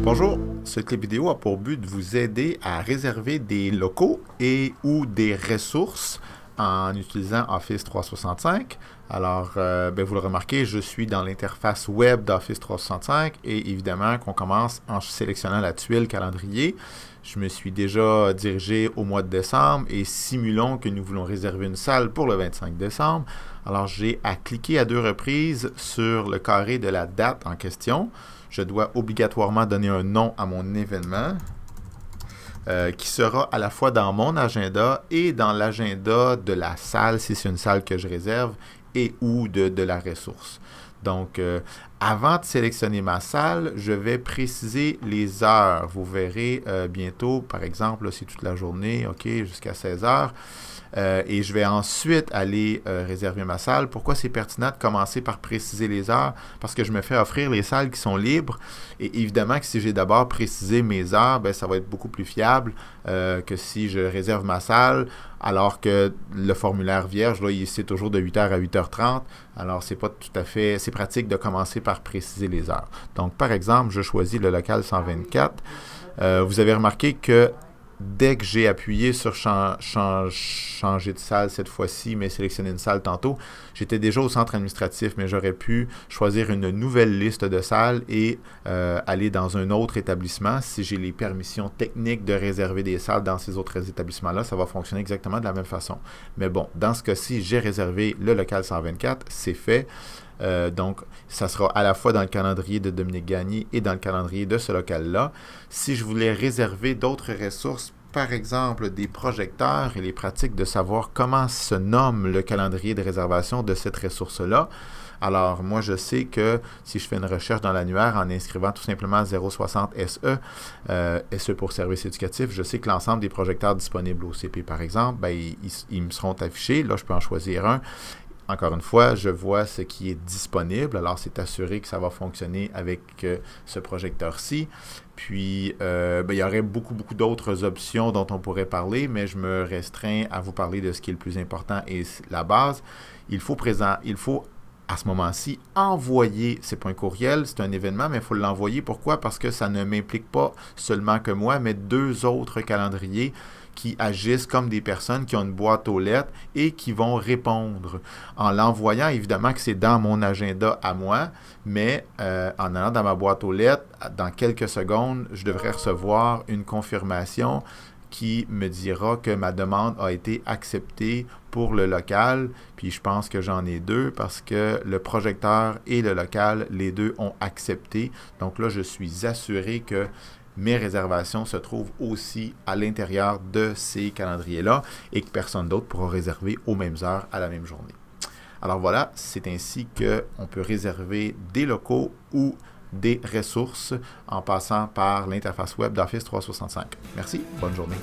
Bonjour, ce clip vidéo a pour but de vous aider à réserver des locaux et ou des ressources en utilisant Office 365. Alors, vous le remarquez, je suis dans l'interface web d'Office 365 et évidemment qu'on commence en sélectionnant la tuile calendrier. Je me suis déjà dirigé au mois de décembre et simulons que nous voulons réserver une salle pour le 25 décembre. Alors, j'ai à cliquer à 2 reprises sur le carré de la date en question. Je dois obligatoirement donner un nom à mon événement qui sera à la fois dans mon agenda et dans l'agenda de la salle, si c'est une salle que je réserve, et ou de la ressource. Donc, avant de sélectionner ma salle, je vais préciser les heures. Vous verrez bientôt, par exemple, c'est toute la journée, OK, jusqu'à 16 heures. Et je vais ensuite aller réserver ma salle. Pourquoi c'est pertinent de commencer par préciser les heures? Parce que je me fais offrir les salles qui sont libres. Et évidemment que si j'ai d'abord précisé mes heures, ça va être beaucoup plus fiable que si je réserve ma salle, alors que le formulaire vierge, là, c'est toujours de 8h à 8h30. Alors, c'est pas tout à fait... C'est pratique de commencer par préciser les heures. Donc, par exemple, je choisis le local 124. Vous avez remarqué que dès que j'ai appuyé sur changer de salle cette fois-ci, mais sélectionner une salle tantôt, j'étais déjà au centre administratif, mais j'aurais pu choisir une nouvelle liste de salles et aller dans un autre établissement. Si j'ai les permissions techniques de réserver des salles dans ces autres établissements-là, ça va fonctionner exactement de la même façon. Mais bon, dans ce cas-ci, j'ai réservé le local 124, c'est fait. Donc, ça sera à la fois dans le calendrier de Dominique Gagné et dans le calendrier de ce local-là. Si je voulais réserver d'autres ressources, par exemple des projecteurs, il est pratique de savoir comment se nomme le calendrier de réservation de cette ressource-là. Alors, moi, je sais que si je fais une recherche dans l'annuaire en inscrivant tout simplement 060 SE, SE pour service éducatif, je sais que l'ensemble des projecteurs disponibles au CP, par exemple, ils me seront affichés. Là, je peux en choisir un. Encore une fois, je vois ce qui est disponible. Alors, c'est assuré que ça va fonctionner avec ce projecteur-ci. Puis, il y aurait beaucoup d'autres options dont on pourrait parler, mais je me restreins à vous parler de ce qui est le plus important et la base. Il faut à ce moment-ci, envoyer, c'est pas un courriel, c'est un événement, mais il faut l'envoyer. Pourquoi? Parce que ça ne m'implique pas seulement que moi, mais 2 autres calendriers qui agissent comme des personnes qui ont une boîte aux lettres et qui vont répondre. En l'envoyant, évidemment que c'est dans mon agenda à moi, mais en allant dans ma boîte aux lettres, dans quelques secondes, je devrais recevoir une confirmation qui me dira que ma demande a été acceptée pour le local. Puis je pense que j'en ai 2 parce que le projecteur et le local, les 2 ont accepté. Donc là, je suis assuré que mes réservations se trouvent aussi à l'intérieur de ces calendriers-là et que personne d'autre pourra réserver aux mêmes heures à la même journée. Alors voilà, c'est ainsi qu'on peut réserver des locaux ou des ressources en passant par l'interface web d'Office 365. Merci, bonne journée.